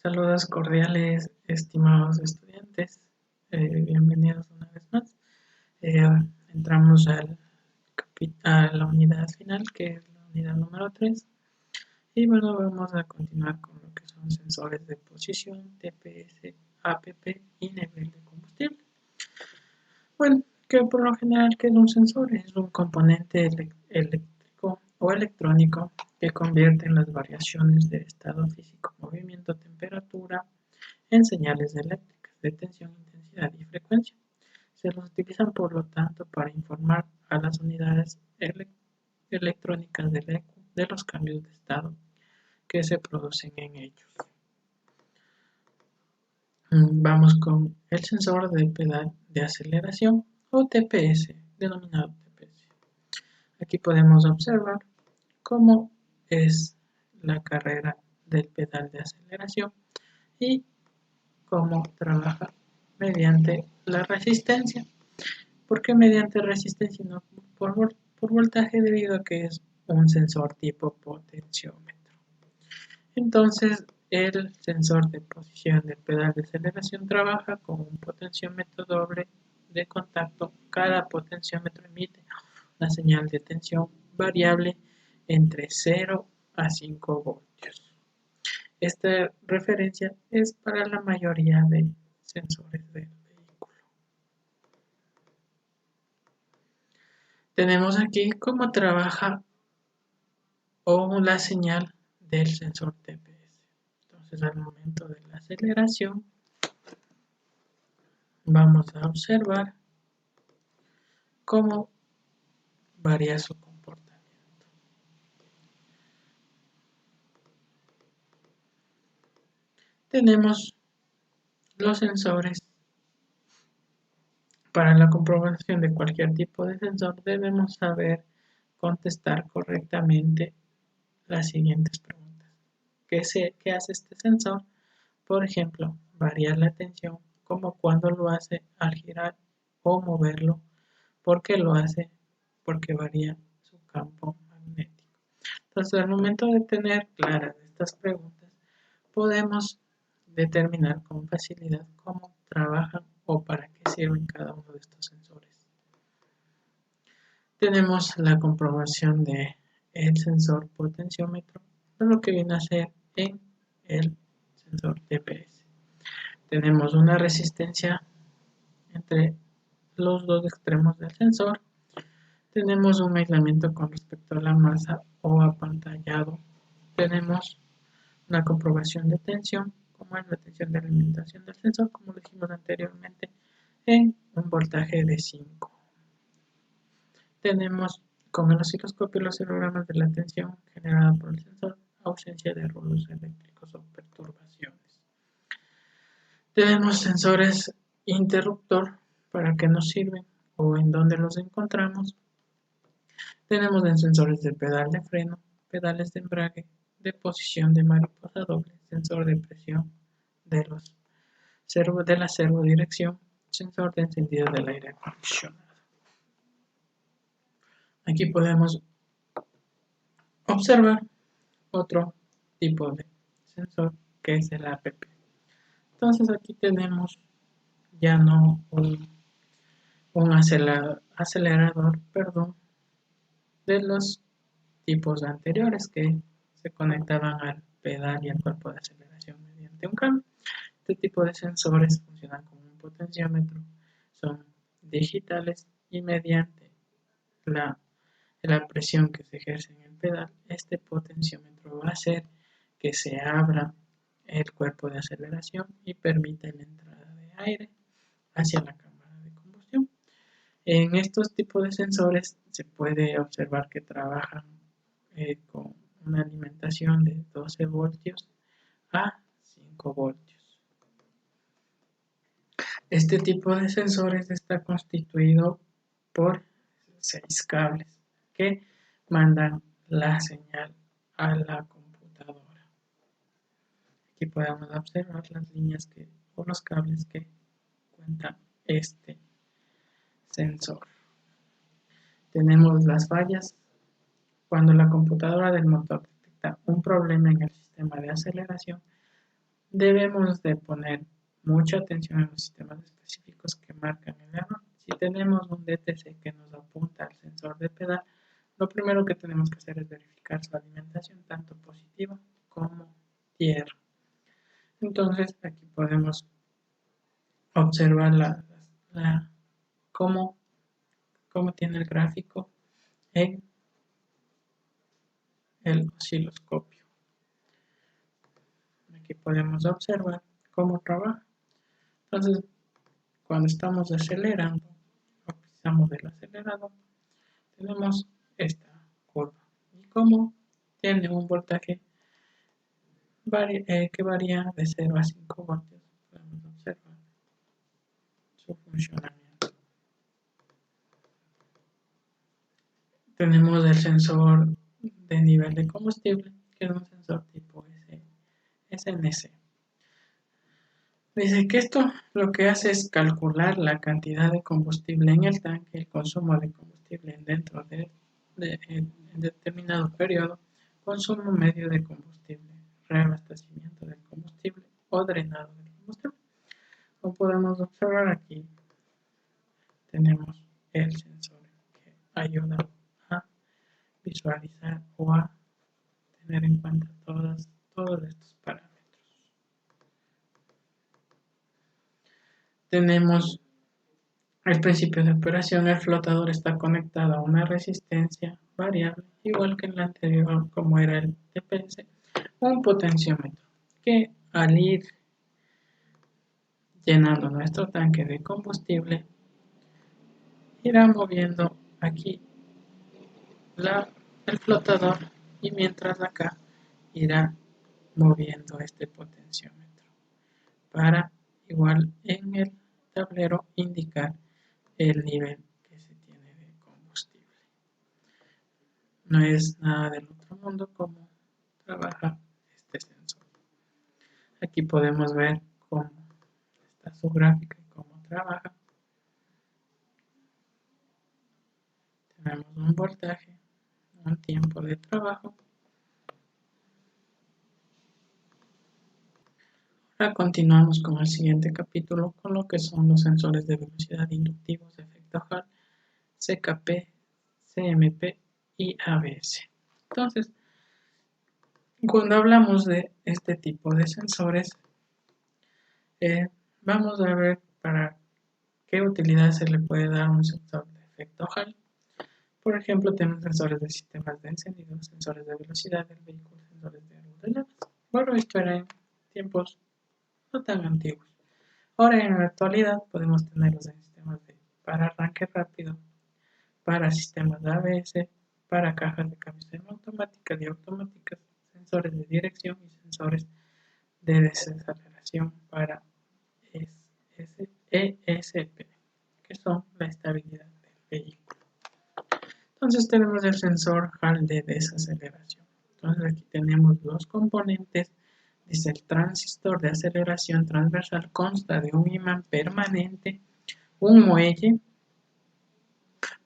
Saludos cordiales, estimados estudiantes. Bienvenidos una vez más. Eh, Entramos a la unidad final, que es la unidad número 3. Y bueno, vamos a continuar con lo que son sensores de posición, TPS, APP y nivel de combustible. Bueno, que por lo general, ¿qué es un sensor? Es un componente eléctrico o electrónico que convierte las variaciones de estado físico, movimiento, temperatura en señales eléctricas de tensión, intensidad y frecuencia. Se los utilizan, por lo tanto, para informar a las unidades electrónicas del ECU de los cambios de estado que se producen en ellos. Vamos con el sensor de pedal de aceleración o TPS, denominado TPS. Aquí podemos observar cómo es la carrera del pedal de aceleración y cómo trabaja mediante la resistencia. ¿Por qué mediante resistencia y no por voltaje? Debido a que es un sensor tipo potenciómetro. Entonces, el sensor de posición del pedal de aceleración trabaja con un potenciómetro doble de contacto. Cada potenciómetro emite una señal de tensión variable entre 0 a 5 voltios. Esta referencia es para la mayoría de sensores del vehículo. Tenemos aquí cómo trabaja la señal del sensor TPS. Entonces, al momento de la aceleración, vamos a observar cómo varía su comportamiento. Tenemos los sensores. Para la comprobación de cualquier tipo de sensor debemos saber contestar correctamente las siguientes preguntas. ¿Qué hace este sensor? Por ejemplo, variar la tensión, como cuando lo hace al girar o moverlo. ¿Por qué lo hace? Porque varía su campo magnético. Entonces, al momento de tener claras estas preguntas, podemos determinar con facilidad cómo trabajan o para qué sirven cada uno de estos sensores. Tenemos la comprobación del sensor potenciómetro, lo que viene a ser en el sensor TPS. Tenemos una resistencia entre los dos extremos del sensor. Tenemos un aislamiento con respecto a la masa o apantallado. Tenemos una comprobación de tensión, como es la tensión de alimentación del sensor, como dijimos anteriormente, en un voltaje de 5. Tenemos con el osciloscopio los hilogramas de la tensión generada por el sensor, ausencia de ruidos eléctricos o perturbaciones. Tenemos sensores interruptor, para qué nos sirven o en dónde los encontramos. Tenemos sensores de pedal de freno, pedales de embrague, de posición de mariposa doble, sensor de presión de la servodirección, sensor de encendido del aire acondicionado. Aquí podemos observar otro tipo de sensor, que es el APP. Entonces aquí tenemos ya no un acelerador, de los tipos anteriores que se conectaban al pedal y al cuerpo de aceleración mediante un cable. Este tipo de sensores funcionan como un potenciómetro, son digitales y mediante la presión que se ejerce en el pedal, este potenciómetro va a hacer que se abra el cuerpo de aceleración y permita la entrada de aire hacia la cámara de combustión. En estos tipos de sensores se puede observar que trabajan con una alimentación de 12 voltios a 5 voltios. Este tipo de sensores está constituido por 6 cables que mandan la señal a la computadora. Aquí podemos observar las líneas o los cables que cuenta este sensor. Tenemos las fallas. Cuando la computadora del motor detecta un problema en el sistema de aceleración, debemos de poner mucha atención en los sistemas específicos que marcan el error. Si tenemos un DTC que nos apunta al sensor de pedal, lo primero que tenemos que hacer es verificar su alimentación, tanto positiva como tierra. Entonces, aquí podemos observar cómo tiene el gráfico en el osciloscopio. Aquí podemos observar cómo trabaja. Entonces, cuando estamos acelerando o pisamos el acelerador, tenemos esta curva. Y como tiene un voltaje que varía de 0 a 5 voltios, podemos observar su funcionamiento. Tenemos el sensor de nivel de combustible, que es un sensor tipo SNC. Dice que esto lo que hace es calcular la cantidad de combustible en el tanque, el consumo de combustible dentro de determinado periodo, consumo medio de combustible, reabastecimiento del combustible o drenado del combustible. Como podemos observar aquí, tenemos el sensor que ayuda a visualizar o a tener en cuenta todos estos parámetros. Tenemos el principio de operación. El flotador está conectado a una resistencia variable, igual que en la anterior, como era el TPS, un potenciómetro que al ir llenando nuestro tanque de combustible irá moviendo aquí el flotador, y mientras acá irá moviendo este potenciómetro para igual en el tablero indicar el nivel que se tiene de combustible. No es nada del otro mundo cómo trabaja este sensor. Aquí podemos ver cómo está su gráfica y cómo trabaja. Tenemos un voltaje, un tiempo de trabajo. Ahora continuamos con el siguiente capítulo, con lo que son los sensores de velocidad inductivos de efecto Hall, CKP, CMP y ABS. Entonces, cuando hablamos de este tipo de sensores, vamos a ver para qué utilidad se le puede dar a un sensor de efecto Hall. Por ejemplo, tenemos sensores de sistemas de encendido, sensores de velocidad del vehículo, sensores de aerodinámica. Bueno, esto era en tiempos no tan antiguos. Ahora en la actualidad podemos tenerlos en sistemas para arranque rápido, para sistemas de ABS, para cajas de cambios semiautomáticas y automáticas, sensores de dirección y sensores de desaceleración para ESP, que son la estabilidad del vehículo. Entonces tenemos el sensor Hall de desaceleración. Entonces aquí tenemos los componentes. Dice el transistor de aceleración transversal consta de un imán permanente, un muelle,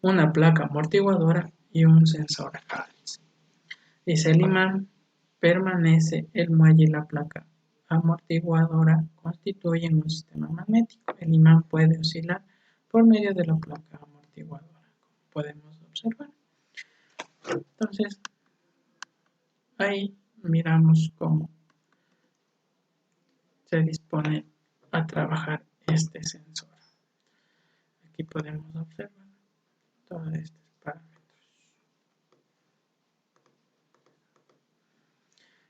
una placa amortiguadora y un sensor Hall. Dice el imán permanece, el muelle y la placa amortiguadora constituyen un sistema magnético. El imán puede oscilar por medio de la placa amortiguadora, como podemos observar. Entonces, ahí miramos cómo se dispone a trabajar este sensor. Aquí podemos observar todos estos parámetros.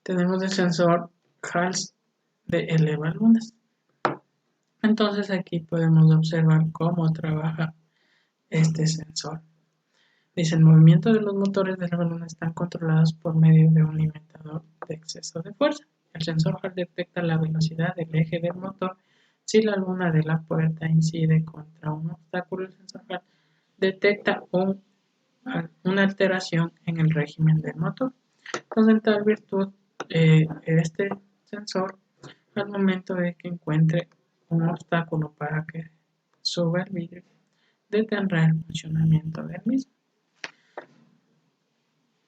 Tenemos el sensor Hall de elevalunas. Entonces aquí podemos observar cómo trabaja este sensor. Dice, el movimiento de los motores de la baluna están controlados por medio de un limitador de exceso de fuerza. El sensor Hall detecta la velocidad del eje del motor. Si la luna de la puerta incide contra un obstáculo, el sensor Hall detecta una alteración en el régimen del motor. Entonces, en tal virtud, este sensor, al momento de que encuentre un obstáculo para que suba el vidrio, detendrá el funcionamiento del mismo.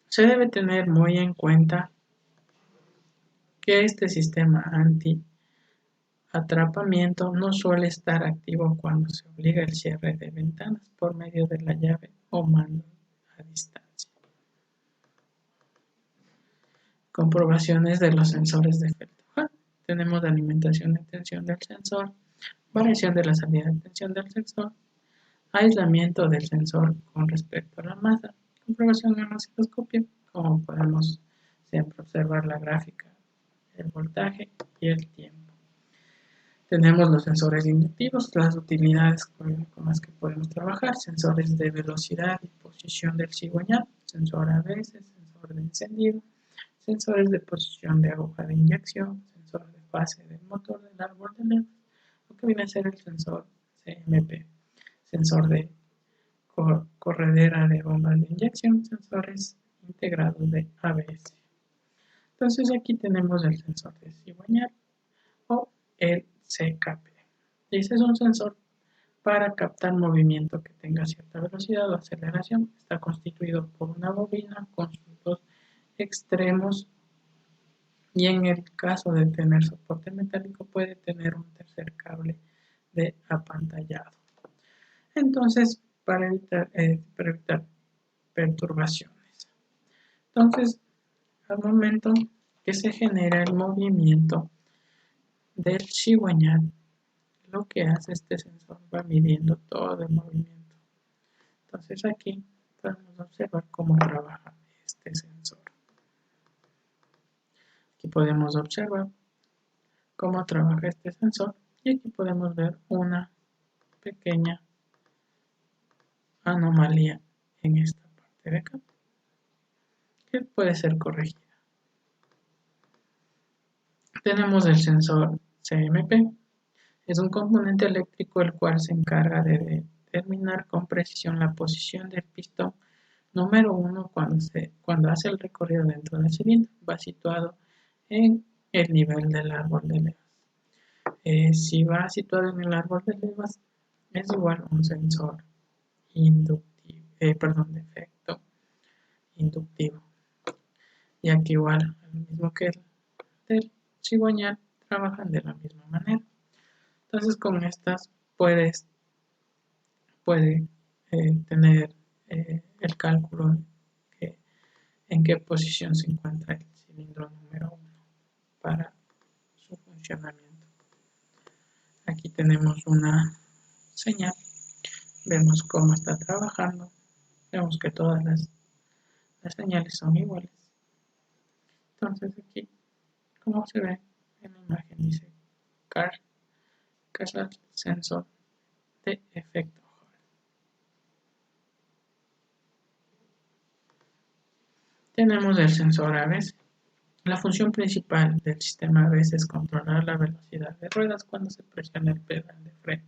Se debe tener muy en cuenta que este sistema atrapamiento no suele estar activo cuando se obliga el cierre de ventanas por medio de la llave o mando a distancia. Comprobaciones de los sensores de efecto Hall. Tenemos la alimentación de tensión del sensor, variación de la salida de tensión del sensor, aislamiento del sensor con respecto a la masa, comprobación en osciloscopio, como podemos siempre observar la gráfica, el voltaje y el tiempo. Tenemos los sensores inductivos, las utilidades con las que podemos trabajar, sensores de velocidad y posición del cigüeñal, sensor ABS, sensor de encendido, sensores de posición de aguja de inyección, sensor de fase del motor del árbol de levas, lo que viene a ser el sensor CMP, sensor de corredera de bombas de inyección, sensores integrados de ABS. Entonces aquí tenemos el sensor de cigüeñal o el CKP. Este es un sensor para captar movimiento que tenga cierta velocidad o aceleración. Está constituido por una bobina con sus dos extremos y en el caso de tener soporte metálico puede tener un tercer cable de apantallado. Entonces, para evitar perturbaciones. Entonces, al momento que se genera el movimiento del cigüeñal, lo que hace este sensor va midiendo todo el movimiento. Entonces aquí podemos observar cómo trabaja este sensor. Aquí podemos observar cómo trabaja este sensor y aquí podemos ver una pequeña anomalía en esta parte de acá que puede ser corregida. Tenemos el sensor CMP. Es un componente eléctrico el cual se encarga de determinar con precisión la posición del pistón número 1 cuando hace el recorrido dentro del cilindro. Va situado en el nivel del árbol de levas. Si va situado en el árbol de levas, es igual a un sensor inductivo, de efecto inductivo. Ya que igual, al mismo que el del cigüeñal, trabajan de la misma manera. Entonces con estas puede tener el cálculo en qué posición se encuentra el cilindro número 1 para su funcionamiento. Aquí tenemos una señal, vemos cómo está trabajando, vemos que todas las señales son iguales. Entonces aquí, como se ve en la imagen, dice Casal Sensor de efecto Hall. Tenemos el sensor ABS. La función principal del sistema ABS es controlar la velocidad de ruedas cuando se presiona el pedal de freno.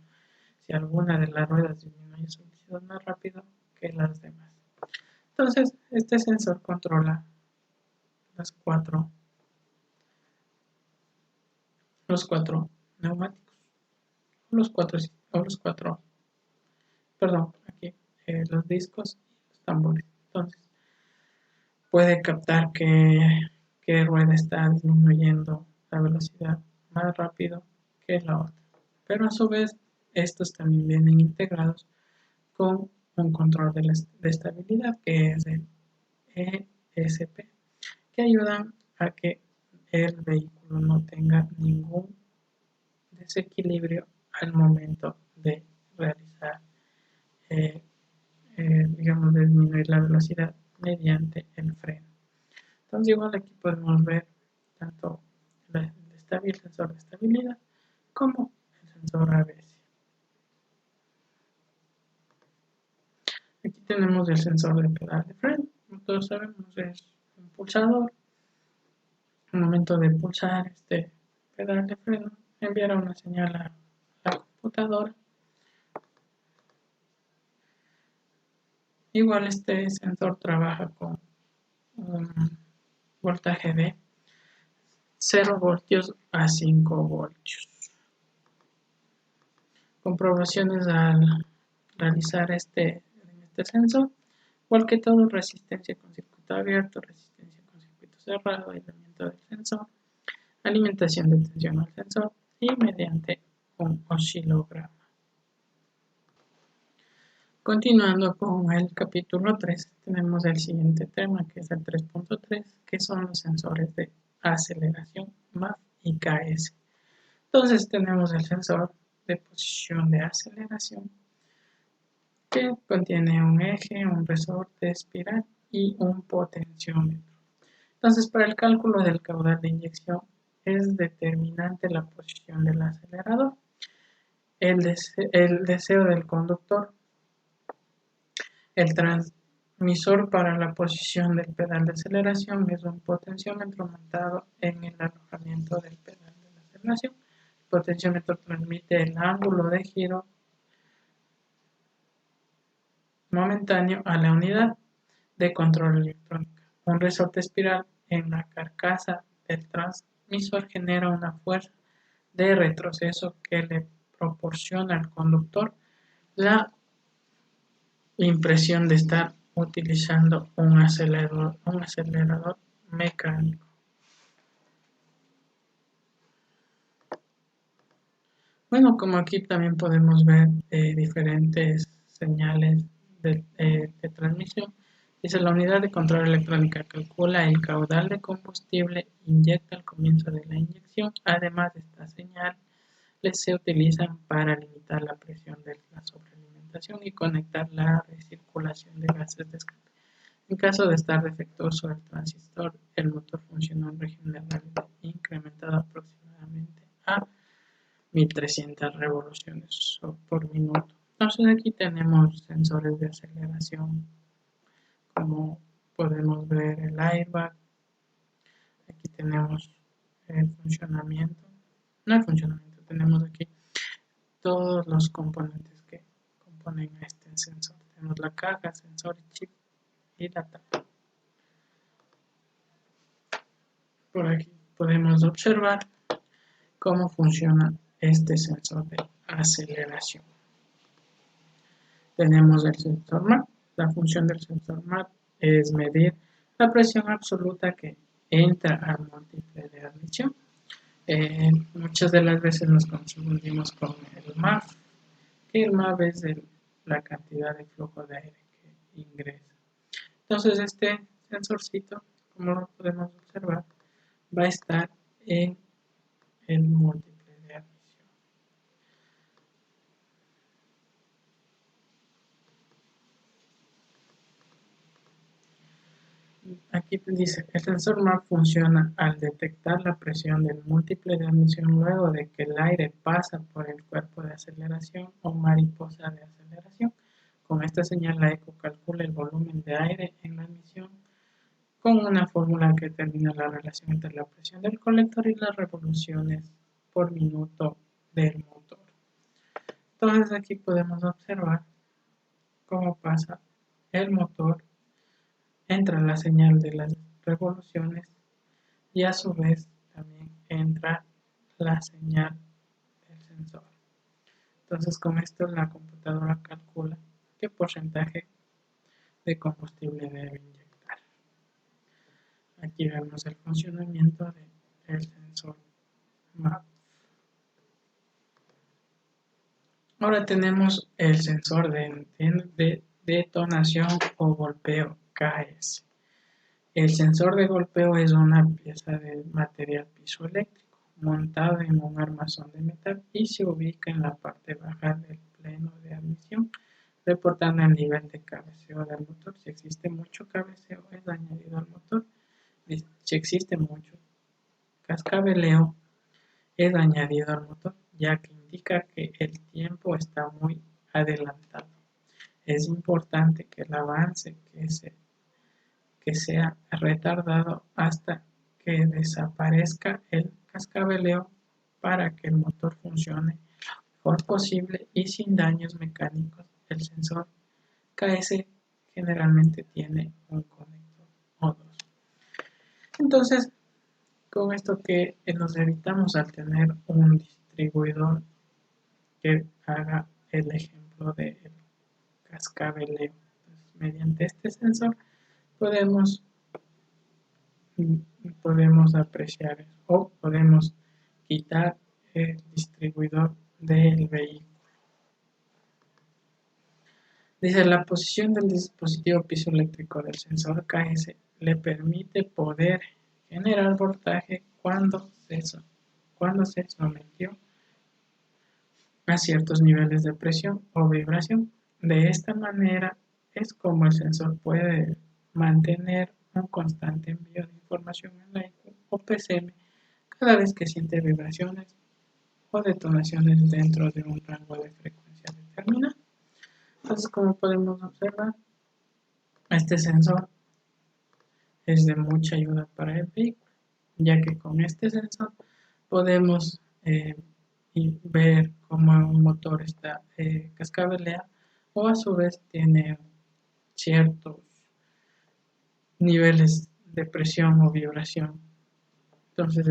Si alguna de las ruedas disminuye su velocidad más rápido que las demás. Entonces, este sensor controla los cuatro neumáticos, los discos y los tambores. Entonces, puede captar que rueda está disminuyendo la velocidad más rápido que la otra. Pero a su vez, estos también vienen integrados con un control de estabilidad que es el ESP, que ayudan a que el vehículo no tenga ningún desequilibrio al momento de realizar, digamos, de disminuir la velocidad mediante el freno. Entonces igual aquí podemos ver tanto el sensor de estabilidad como el sensor ABS. Aquí tenemos el sensor de pedal de freno. Como todos sabemos, es un pulsador. Al momento de pulsar este pedal de freno, enviará una señal a la computadora. Igual este sensor trabaja con un voltaje de 0 voltios a 5 voltios. Comprobaciones al realizar este sensor, igual que todo, resistencia con circuito abierto, resistencia con circuito cerrado, aislamiento del sensor, alimentación de tensión al sensor y mediante un oscilograma. Continuando con el capítulo 3, tenemos el siguiente tema, que es el 3.3, que son los sensores de aceleración MAF y KS. Entonces tenemos el sensor de posición de aceleración, que contiene un eje, un resorte espiral y un potenciómetro. Entonces, para el cálculo del caudal de inyección es determinante la posición del acelerador, el deseo del conductor, el transmisor para la posición del pedal de aceleración es un potenciómetro montado en el alojamiento del pedal de la aceleración. El potenciómetro transmite el ángulo de giro momentáneo a la unidad de control electrónica. Un resorte espiral en la carcasa del transmisor genera una fuerza de retroceso que le proporciona al conductor la impresión de estar utilizando un acelerador mecánico. Bueno, como aquí también podemos ver diferentes señales de transmisión. Dice, la unidad de control electrónica calcula el caudal de combustible inyecta al comienzo de la inyección. Además de esta señal, se utilizan para limitar la presión de la sobrealimentación y conectar la recirculación de gases de escape. En caso de estar defectuoso el transistor, el motor funciona en régimen de rally incrementado aproximadamente a 1300 revoluciones por minuto. Entonces aquí tenemos sensores de aceleración, como podemos ver el airbag. Aquí tenemos el funcionamiento, no el funcionamiento, tenemos aquí todos los componentes que componen a este sensor. Tenemos la caja, sensor, chip y la tapa. Por aquí podemos observar cómo funciona este sensor de aceleración. Tenemos el sensor MAP. La función del sensor MAP es medir la presión absoluta que entra al múltiple de admisión. Muchas de las veces nos confundimos con el MAF, que el MAF es la cantidad de flujo de aire que ingresa. Entonces este sensorcito, como lo podemos observar, va a estar en el múltiple de admisión. Aquí dice, el sensor MAP funciona al detectar la presión del múltiple de admisión luego de que el aire pasa por el cuerpo de aceleración o mariposa de aceleración. Con esta señal la ECO calcula el volumen de aire en la admisión con una fórmula que determina la relación entre la presión del colector y las revoluciones por minuto del motor. Entonces aquí podemos observar cómo pasa el motor, entra la señal de las revoluciones y a su vez también entra la señal del sensor. Entonces con esto la computadora calcula qué porcentaje de combustible debe inyectar. Aquí vemos el funcionamiento del sensor MAP. Ahora tenemos el sensor de detonación o golpeo KS. El sensor de golpeo es una pieza de material piezoeléctrico montado en un armazón de metal y se ubica en la parte baja del pleno de admisión, reportando el nivel de cabeceo del motor. Si existe mucho cabeceo, es añadido al motor. Si existe mucho cascabeleo, es añadido al motor, ya que indica que el tiempo está muy adelantado. Es importante que el avance que sea retardado hasta que desaparezca el cascabeleo para que el motor funcione lo mejor posible y sin daños mecánicos. El sensor KS generalmente tiene un conector o dos. Entonces, con esto que nos evitamos al tener un distribuidor que haga el ejemplo del cascabeleo. Entonces, mediante este sensor podemos apreciar o podemos quitar el distribuidor del vehículo. Dice, la posición del dispositivo piezoeléctrico del sensor KS le permite poder generar voltaje cuando se sometió a ciertos niveles de presión o vibración. De esta manera es como el sensor puede mantener un constante envío de información en la ECU o PCM cada vez que siente vibraciones o detonaciones dentro de un rango de frecuencia determinado. Entonces, como podemos observar, este sensor es de mucha ayuda para el vehículo, ya que con este sensor podemos ver cómo un motor está cascabelea o a su vez tiene ciertos niveles de presión o vibración. Entonces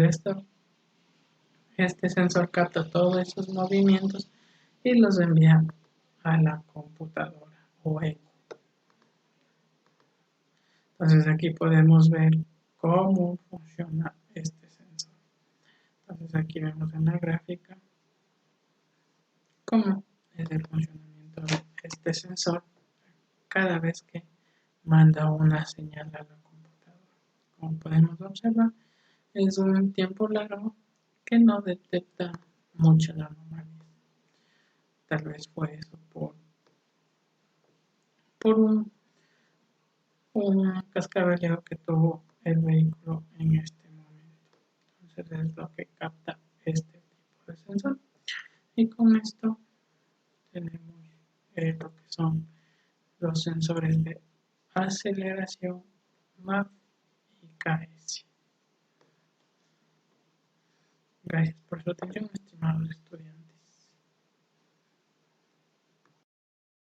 este sensor capta todos esos movimientos y los envía a la computadora o ECU. Entonces aquí podemos ver cómo funciona este sensor. Entonces aquí vemos en la gráfica cómo es el funcionamiento de este sensor cada vez que manda una señal a la computadora. Como podemos observar, es un tiempo largo que no detecta muchas anomalías. Tal vez fue eso por un cascabeleo que tuvo el vehículo en este momento. Entonces es lo que capta este tipo de sensor. Y con esto tenemos lo que son los sensores de aceleración, MAF y KS. Gracias por su atención, estimados estudiantes.